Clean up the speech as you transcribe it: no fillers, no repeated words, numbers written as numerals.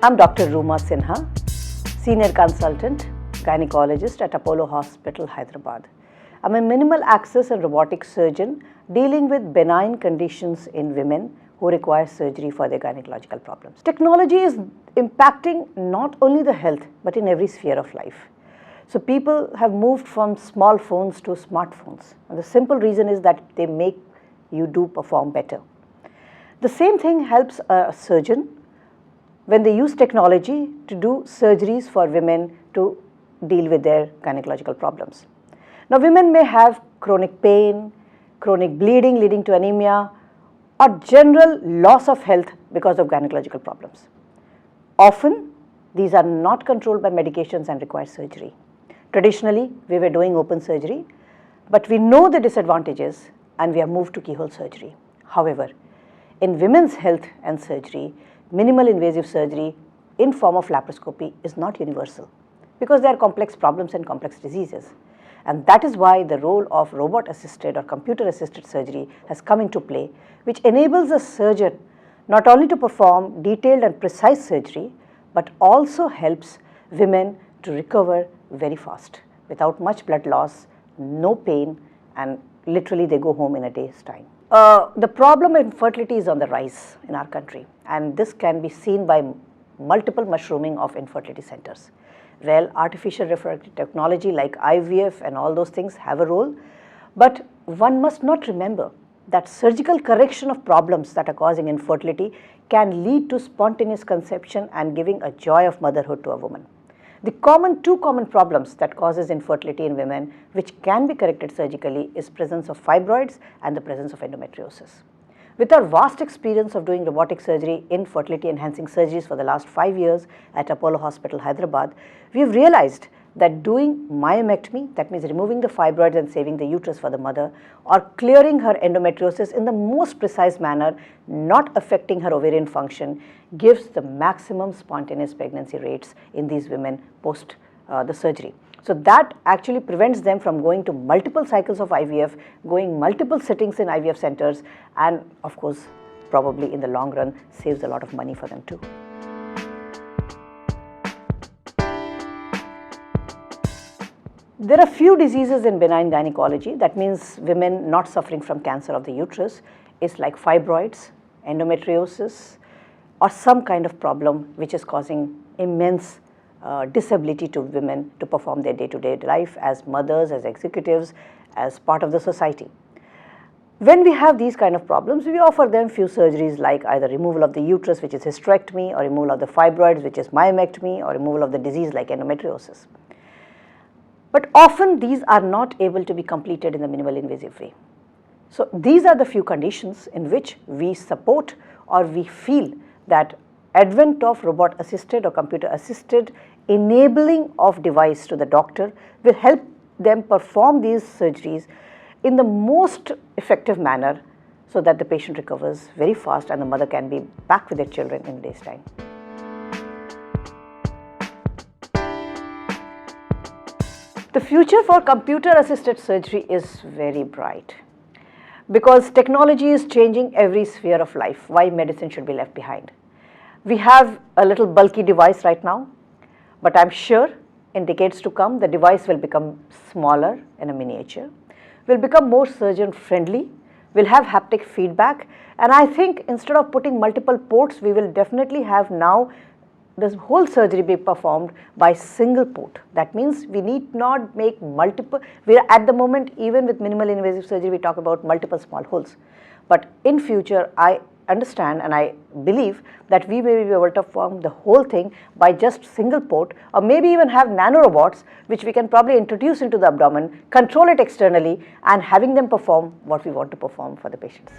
I'm Dr. Rooma Sinha, Senior Consultant, Gynecologist at Apollo Hospital, Hyderabad. I'm a minimal access and robotic surgeon dealing with benign conditions in women who require surgery for their gynecological problems. Technology is impacting not only the health but in every sphere of life. So people have moved from small phones to smartphones. And the simple reason is that they make you perform better. The same thing helps a surgeon when they use technology to do surgeries for women to deal with their gynecological problems. Now, women may have chronic pain, chronic bleeding leading to anemia, or general loss of health because of gynecological problems. Often, these are not controlled by medications and require surgery. Traditionally, we were doing open surgery, but we know the disadvantages and we have moved to keyhole surgery. However, in women's health and surgery, minimal invasive surgery in form of laparoscopy is not universal because there are complex problems and complex diseases. And that is why the role of robot-assisted or computer-assisted surgery has come into play, which enables a surgeon not only to perform detailed and precise surgery, but also helps women to recover very fast without much blood loss, no pain, and literally they go home in a day's time. The problem of infertility is on the rise in our country, and this can be seen by multiple mushrooming of infertility centers. Well, artificial reproductive technology like IVF and all those things have a role, but one must not remember that surgical correction of problems that are causing infertility can lead to spontaneous conception and giving a joy of motherhood to a woman. The two common problems that causes infertility in women, which can be corrected surgically, is presence of fibroids and the presence of endometriosis. With our vast experience of doing robotic surgery in fertility enhancing surgeries for the last 5 years at Apollo Hospital, Hyderabad, we have realized that doing myomectomy, that means removing the fibroids and saving the uterus for the mother, or clearing her endometriosis in the most precise manner, not affecting her ovarian function, gives the maximum spontaneous pregnancy rates in these women post the surgery. So that actually prevents them from going to multiple cycles of IVF, going multiple sittings in IVF centers, and of course, probably in the long run, saves a lot of money for them too. There are few diseases in benign gynecology, that means women not suffering from cancer of the uterus, is like fibroids, endometriosis, or some kind of problem which is causing immense disability to women to perform their day-to-day life as mothers, as executives, as part of the society. When we have these kind of problems, we offer them few surgeries like either removal of the uterus, which is hysterectomy, or removal of the fibroids, which is myomectomy, or removal of the disease like endometriosis. But often these are not able to be completed in the minimal invasive way. So these are the few conditions in which we support or we feel that advent of robot assisted or computer assisted enabling of device to the doctor will help them perform these surgeries in the most effective manner so that the patient recovers very fast and the mother can be back with their children in a day's time. The future for computer assisted surgery is very bright because technology is changing every sphere of life. Why medicine should be left behind? We have a little bulky device right now, but I'm sure in decades to come the device will become smaller in a miniature, will become more surgeon friendly, will have haptic feedback, and I think instead of putting multiple ports, we will definitely have now this whole surgery be performed by single port. That means we need not make multiple, we are at the moment even with minimal invasive surgery we talk about multiple small holes. But in future I understand and I believe that we may be able to perform the whole thing by just single port, or maybe even have nanorobots which we can probably introduce into the abdomen, control it externally and having them perform what we want to perform for the patients.